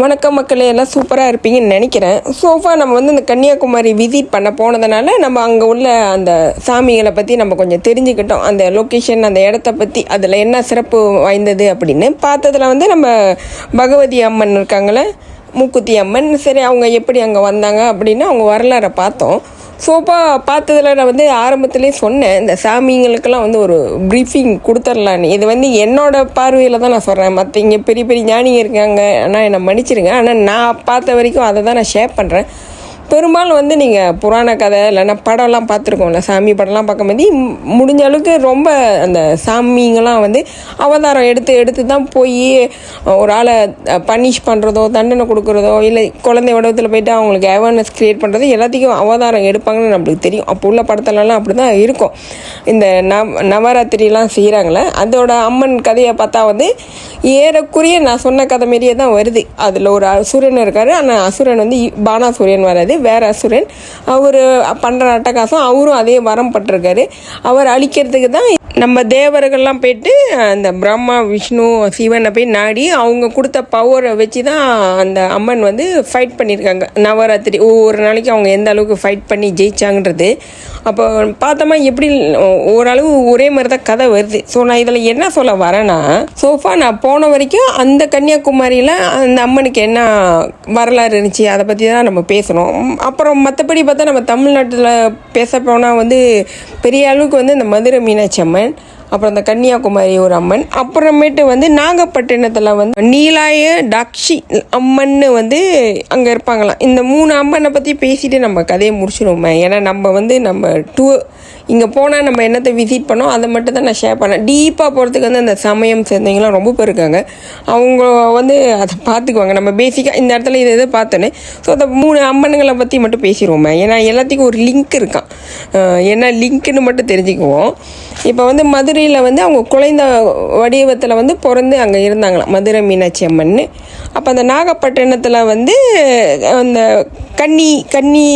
வணக்கம் மக்களே, எல்லாம் சூப்பராக இருப்பீங்கன்னு நினைக்கிறேன். சோஃபா நம்ம வந்து இந்த கன்னியாகுமரி விசிட் பண்ண போனதுனால நம்ம அங்கே உள்ள அந்த சாமிகளை பற்றி நம்ம கொஞ்சம் தெரிஞ்சுக்கிட்டோம். அந்த லொக்கேஷன், அந்த இடத்த பற்றி, அதில் என்ன சிறப்பு வாய்ந்தது அப்படின்னு பார்த்ததில் வந்து நம்ம பகவதி அம்மன் இருக்காங்களே, மூக்குத்தி அம்மன். சரி, அவங்க எப்படி அங்கே வந்தாங்க அப்படின்னு அவங்க வரலாறை பார்த்தோம். சோஃபா பார்த்ததில் நான் வந்து ஆரம்பத்துலேயே சொன்னேன், இந்த சாமிங்களுக்கெல்லாம் வந்து ஒரு ப்ரீஃபிங் கொடுத்துர்லான்னு. இது வந்து என்னோடய பார்வையில் தான் நான் சொல்கிறேன். மற்ற இங்கே பெரிய பெரிய ஞானிங்க இருக்காங்க, ஆனால் என்னை மன்னிச்சிருங்க. ஆனால் நான் பார்த்த வரைக்கும் அதை தான் நான் ஷேர் பண்ணுறேன். பெரும்பாலும் வந்து நீங்கள் புராண கதை இல்லைன்னா படம்லாம் பார்த்துருக்கோம்ல, சாமி படம்லாம் பார்க்கும்போது முடிஞ்ச அளவுக்கு ரொம்ப அந்த சாமிங்கெல்லாம் வந்து அவதாரம் எடுத்து தான் போய் ஒரு ஆளை பனிஷ் பண்ணுறதோ, தண்டனை கொடுக்குறதோ, இல்லை குழந்தை வடிவத்தில் போய்ட்டு அவங்களுக்கு அவேர்னஸ் க்ரியேட் பண்ணுறது, எல்லாத்துக்கும் அவதாரம் எடுப்பாங்கன்னு நம்மளுக்கு தெரியும். அப்போ உள்ள படத்துலலாம் அப்படி தான் இருக்கும். இந்த நவராத்திரிலாம் செய்கிறாங்களே, அதோட அம்மன் கதையை பார்த்தா வந்து ஏறக்குறைய நான் சொன்ன கதை மாரியே தான் வருது. அதில் ஒரு அசுரன் இருக்கார். ஆனால் அசுரன் வந்து பானாசூரியன் வராது, வேற அசுரன். அவர் பண்ணுற அட்டகாசம், அவரும் அதே வரம் பட்டிருக்காரு. அவர் அழிக்கிறதுக்கு தான் நம்ம தேவர்கள்லாம் போயிட்டு அந்த பிரம்மா, விஷ்ணு, சிவனை போய் நாடி அவங்க கொடுத்த பவரை வச்சு தான் அந்த அம்மன் வந்து ஃபைட் பண்ணியிருக்காங்க நவராத்திரி. ஒவ்வொரு நாளைக்கு அவங்க எந்த அளவுக்கு ஃபைட் பண்ணி ஜெயிச்சாங்கன்றது அப்போ பார்த்தோமா. எப்படி ஓரளவு ஒரே மாதிரி தான் கதை வருது. ஸோ நான் இதில் என்ன சொல்ல வரேன்னா, சோஃபா நான் போன வரைக்கும் அந்த கன்னியாகுமரியில் அந்த அம்மனுக்கு என்ன வரலாறு இருந்துச்சு அதை பற்றி தான் நம்ம பேசணும். அப்புறம் மற்றபடி பார்த்தா நம்ம தமிழ்நாட்டில் பேச போனால் வந்து பெரிய அளவுக்கு வந்து இந்த மதுரை மீனாட்சி அம்மன், அப்புறம் இந்த கன்னியாகுமரி ஒரு அம்மன், அப்புறமேட்டு வந்து நாகப்பட்டினத்தில் வந்து நீலாய டாக்ஷி அம்மன்னு வந்து அங்கே இருப்பாங்களாம். இந்த 3 அம்மனை பற்றி பேசிட்டு நம்ம கதையை முடிச்சிடுவோமே. ஏன்னா நம்ம வந்து நம்ம இங்கே போனால் நம்ம என்னத்தை விசிட் பண்ணோம் அதை மட்டும் தான் நான் ஷேர் பண்ணேன். டீப்பாக போகிறதுக்கு வந்து அந்த சமயம் சேர்ந்தவங்களாம் ரொம்ப பேர் இருக்காங்க. அவங்க வந்து அதை பார்த்துக்குவாங்க. நம்ம பேசிக்காக இந்த இடத்துல இதை பார்த்தோன்னே ஸோ அந்த 3 அம்மனுங்களை பற்றி மட்டும் பேசிடுவோமே. ஏன்னா எல்லாத்துக்கும் ஒரு லிங்க் இருக்கான். என்ன லிங்க்குன்னு மட்டும் தெரிஞ்சுக்குவோம். இப்போ வந்து மதுரையில் வந்து அவங்க குழந்தை வடிவத்தில் வந்து பிறந்து அங்கே இருந்தாங்களாம், மதுரை மீனாட்சி அம்மன். அப்போ அந்த நாகப்பட்டினத்தில் வந்து அந்த கன்னி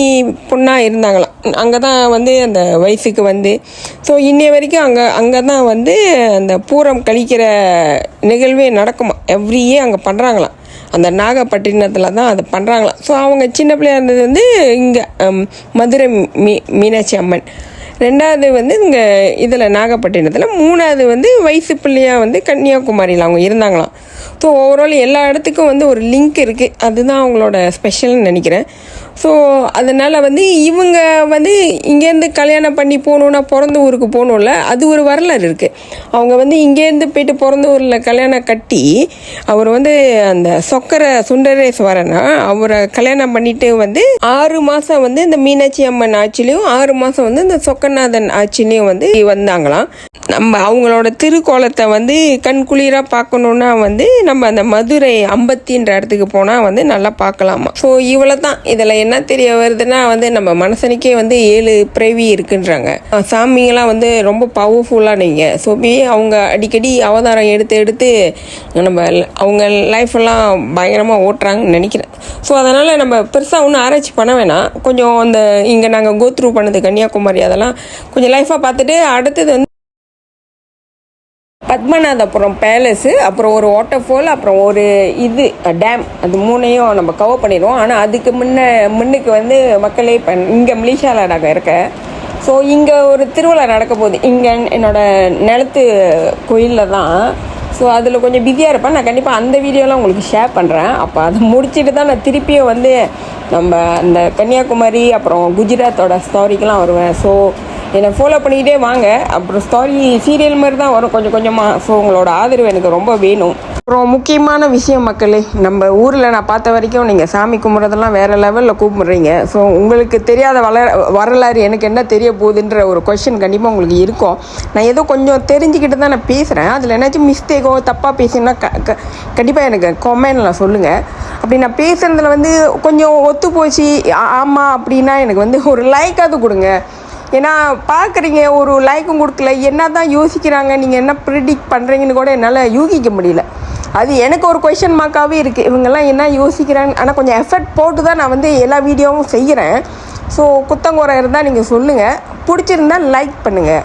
பொண்ணாக இருந்தாங்களாம். அங்கே தான் வந்து அந்த வயசுக்கு வந்து ஸோ இன்னைய வரைக்கும் அங்கே தான் வந்து அந்த பூரம் கழிக்கிற நிகழ்வே நடக்குமா. எவ்ரியே அங்கே பண்ணுறாங்களாம். அந்த நாகப்பட்டினத்தில் தான் அதை பண்ணுறாங்களாம். ஸோ அவங்க சின்ன பிள்ளையாக இருந்தது வந்து இங்கே மதுரை மீனாட்சி அம்மன். 2வது வந்து இங்கே இதில் நாகப்பட்டினத்தில். 3வது வந்து வயசு பிள்ளையாக வந்து கன்னியாகுமரியில் அவங்க இருந்தாங்களாம். ஸோ ஓவரால் எல்லா இடத்துக்கும் வந்து ஒரு லிங்க் இருக்குது. அதுதான் அவங்களோட ஸ்பெஷல்னு நினைக்கிறேன். ஸோ அதனால் வந்து இவங்க வந்து இங்கேருந்து கல்யாணம் பண்ணி போகணுன்னா பிறந்த ஊருக்கு போகணும்ல, அது ஒரு வரலாறு இருக்குது. அவங்க வந்து இங்கேருந்து போய்ட்டு பிறந்த ஊரில் கல்யாணம் கட்டி அவர் வந்து அந்த சுந்தரேஸ்வரனா அவரை கல்யாணம் பண்ணிட்டு வந்து 6 மாதம் வந்து இந்த மீனாட்சி அம்மன் ஆட்சிலையும் 6 மாதம் வந்து இந்த சொக்கநாதன் ஆட்சிலையும் வந்து வந்தாங்களாம். நம்ம அவங்களோட திருக்கோலத்தை வந்து கண்குளிராக பார்க்கணுன்னா வந்து நம்ம அந்த மதுரை அம்பத்தின்ற இடத்துக்கு போனால் வந்து நல்லா பார்க்கலாமா. ஸோ இவ்வளோ தான். இதில் என்ன தெரிய வருதுன்னா வந்து நம்ம மனுஷனுக்கே வந்து 7 பிறவி இருக்குன்றாங்க. சாமிங்கெல்லாம் வந்து ரொம்ப பவர்ஃபுல்லானீங்க. ஸோ அவங்க அடிக்கடி அவதாரம் எடுத்து நம்ம அவங்க லைஃப்பெல்லாம் பயங்கரமாக ஓட்டுறாங்கன்னு நினைக்கிறேன். ஸோ அதனால் நம்ம பெருசாக ஒன்றும் ஆராய்ச்சி பண்ண வேணாம். கொஞ்சம் அந்த இங்கே நாங்கள் கோத்ரூ பண்ணது கன்னியாகுமரி அதெல்லாம் கொஞ்சம் லைஃபாக பார்த்துட்டு அடுத்தது வந்து பத்மநாதபுரம் பேலஸு, அப்புறம் ஒரு வாட்டர்ஃபால், அப்புறம் ஒரு டேம், அது 3ஐயும் நம்ம கவர் பண்ணிடுவோம். ஆனால் அதுக்கு முன்னுக்கு வந்து மக்களே இங்கே மலேசியாவில் நாங்கள் இருக்கேன். ஸோ இங்கே ஒரு திருவிழா நடக்க போகுது இங்கே என்னோடய நிலத்து கோயிலில் தான். ஸோ அதில் கொஞ்சம் பிஸியாக இருப்பேன். நான் கண்டிப்பாக அந்த வீடியோலாம் உங்களுக்கு ஷேர் பண்ணுறேன். அப்போ அதை முடிச்சுட்டு தான் நான் திருப்பியும் வந்து நம்ம அந்த கன்னியாகுமரி அப்புறம் குஜராத்தோட ஸ்டோரிக்கெலாம் வருவேன். ஸோ என்னை ஃபாலோ பண்ணிக்கிட்டே வாங்க. அப்புறம் ஸ்டோரி சீரியல் மாதிரி தான் வரும் கொஞ்சம் கொஞ்சமாக. ஸோ உங்களோட ஆதரவு எனக்கு ரொம்ப வேணும். அப்புறம் முக்கியமான விஷயம் மக்களே, நம்ம ஊரில் நான் பார்த்த வரைக்கும் நீங்கள் சாமி கும்பிட்றதெல்லாம் வேறு லெவலில் கூப்பிட்றீங்க. ஸோ உங்களுக்கு தெரியாத வரலாறு எனக்கு என்ன தெரிய போகுதுன்ற ஒரு கொஷின் கண்டிப்பாக உங்களுக்கு இருக்கும். நான் ஏதோ கொஞ்சம் தெரிஞ்சுக்கிட்டு தான் நான் பேசுகிறேன். அதில் ஏதாச்சும் மிஸ்டேக்கோ தப்பாக பேசினா கண்டிப்பாக எனக்கு கமெண்டில் சொல்லுங்கள். அப்படி நான் பேசுகிறதுல வந்து கொஞ்சம் ஒத்து போச்சு ஆமாம் அப்படின்னா எனக்கு வந்து ஒரு லைக்காவது கொடுங்க. ஏன்னா பார்க்குறீங்க, ஒரு லைக்கும் கொடுக்கல, என்ன தான் யோசிக்கிறாங்க, நீங்கள் என்ன ப்ரிடிக்ட் பண்ணுறீங்கன்னு கூட என்னால் யூகிக்க முடியல. அது எனக்கு ஒரு கொஷின் மார்க்காகவே இருக்குது. இவங்கெல்லாம் என்ன யோசிக்கிறாங்க. ஆனால் கொஞ்சம் எஃபர்ட் போட்டு தான் நான் வந்து எல்லா வீடியோவும் செய்கிறேன். ஸோ குத்தங்குறை இருந்தால் நீங்கள் சொல்லுங்கள். பிடிச்சிருந்தால் லைக் பண்ணுங்கள்.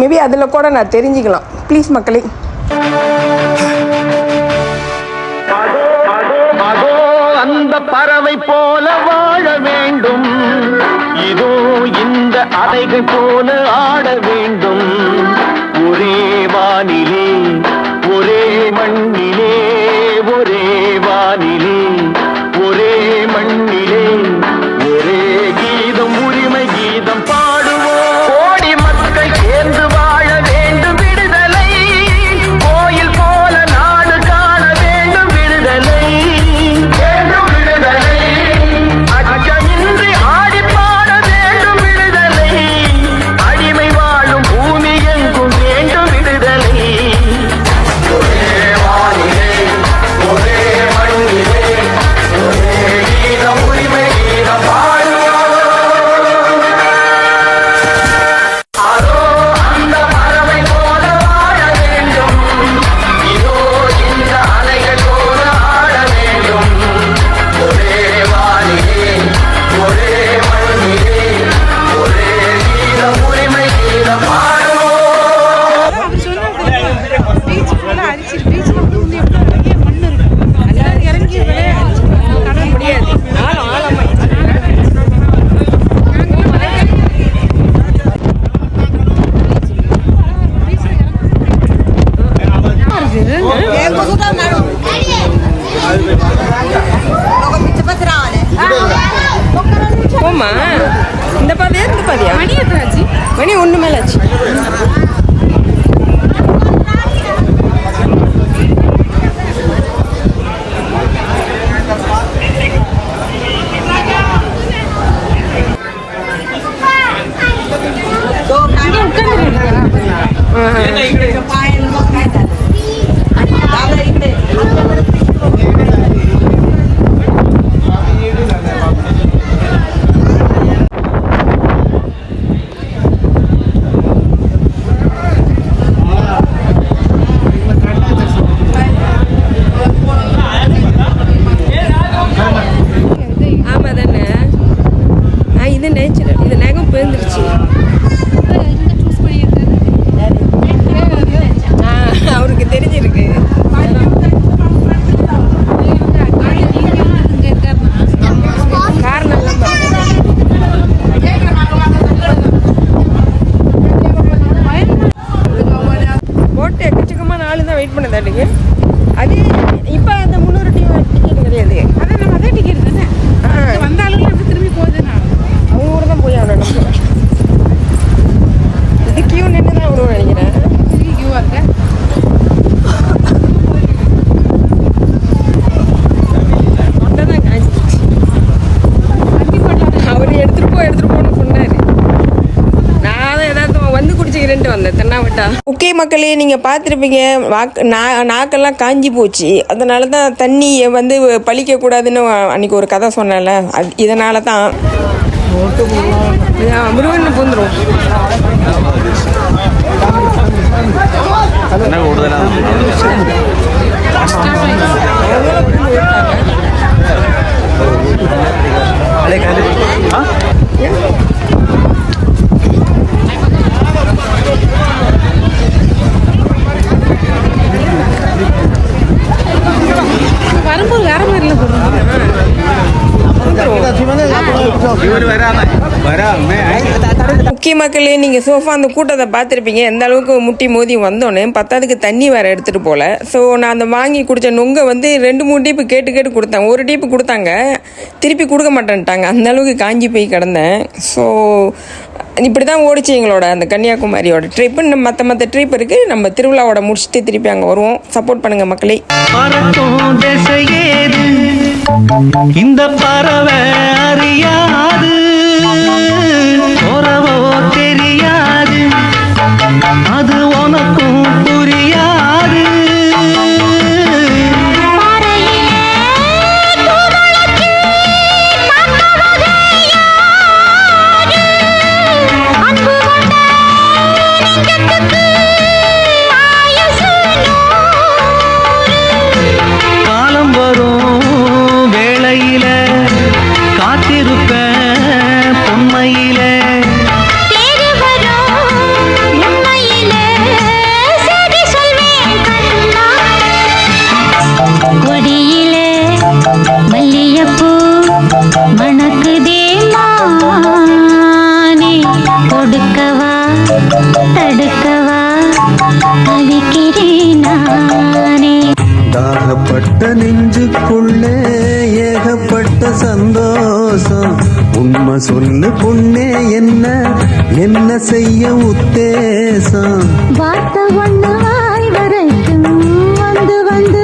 மேபி அதில் கூட நான் தெரிஞ்சுக்கலாம். ப்ளீஸ் மக்களே. பறவை போல வாழ வேண்டும், இதோ இந்த அலைகள் போல ஆட வேண்டும். ஒரே வானிலே ஒரே மண்ணிலே, ஒரே வானிலே ஒரே மண்ணிலே, ஒரே கீதம் உரிமை கீதம் பாடுவோம். கோடி மக்கள் சேர்ந்து வாழ வேண்டும் விடுதலை, கோயில் போல நாடு காண வேண்டும் விடுதலை, வேண்டும் விடுதலை, அச்சமின்றி ஆடி பாட வேண்டும் விடுதலை, அடிமை வாழும் பூமி எங்கும் வேண்டும் விடுதலை. ஒரே வானிலே ஒரே மண்ணிலே, ஒரே கீதம் உரிமை கீதம் பாடுவோம். அதோ அந்த பறவை போல வாழ வேண்டும், இதோ இந்த அலைகள் போல ஆட வேண்டும். ஒரே வானிலே ஒரே மண்ணிலே, ஒரே கீதம் உரிமை கீதம் பாடுவோம். பீச் ஃபுல்லா அரிச்சு பீச்ல வந்து நிறைய மண் இருக்கு. எல்லாரும் இறங்கி கடல் முடியாது. போமா இந்த பாதையா இந்த பாதையா? மணி எத்தாச்சு? மணி ஒன்று மேலாச்சு. ஆமா தானே? இது நேச்சுரல், இது நகம் பேர்ந்துருச்சு. அவருக்கு தெரிஞ்சிருக்கு. காரணம் போட்டு எக்கச்சக்கமான ஆளு தான் வெயிட் பண்ணதாட்டுக்கு. அது இப்போ அந்த 300 டிக்கெட் கிடையாது. அதான் நம்ம அதே டிக்கெட் தானே வந்தாலும் எப்படி திரும்பி போகுதுன்னா அவங்க கூட தான் போய் ஆகணும். நம்ம இது கியூ நின்று தான் வருவோம் நினைக்கிறேன். கியூவா இருக்க தொண்டை தான் காய்ச்சிச்சு. அவர் எடுத்துட்டு போன்னு சொன்னாரு. நான் தான் ஏதாவது வந்து குடிச்சுக்கிறேன்ட்டு வந்தேன் தென்னாவட்டா. ஓகே மக்களே, நீங்கள் பார்த்துருப்பீங்க நாக்கெல்லாம் காஞ்சி போச்சு. அதனால தான் தண்ணி வந்து பழிக்கக்கூடாதுன்னு அன்றைக்கி ஒரு கதை சொன்னேன்ல, அது இதனால தான் முருகன் பூந்துடும். வரும்போது வேற மாதிரில போடுறாங்க. முக்கிய மக்களே, நீங்கள் சோஃபா அந்த கூட்டத்தை பார்த்துருப்பீங்க. எந்த அளவுக்கு முட்டி மோதி வந்தோன்னே பத்தாவதுக்கு தண்ணி வேறு எடுத்துகிட்டு போகல. ஸோ நான் அந்த வாங்கி குடித்த நொங்கை வந்து 2-3 டீப்பு கேட்டு கொடுத்தேன். ஒரு டீப்பு கொடுத்தாங்க, திருப்பி கொடுக்க மாட்டேன்ட்டாங்க. அந்த அளவுக்கு காஞ்சி போய் கிடந்தேன். ஸோ இப்படி தான் ஓடிச்சு எங்களோட அந்த கன்னியாகுமரியோட ட்ரிப்பு. மற்ற ட்ரிப் இருக்குது. நம்ம திருவிழாவோட முடிச்சுட்டு திருப்பி அங்கே வருவோம். சப்போர்ட் பண்ணுங்கள் மக்களே. இந்த பறவை அறியாது, உறவோ தெரியாது, அது உனக்கும் புரியாது. காலம் வரும் வேளையில காத்திருப்பேன் பொன்மையில, சந்தோஷம். உண்மை சொல்லு பொண்ணே, என்ன செய்ய உத்தேசம்? வார்த்தை ஒண்ணு வாய் வரைக்கும் வந்து வந்து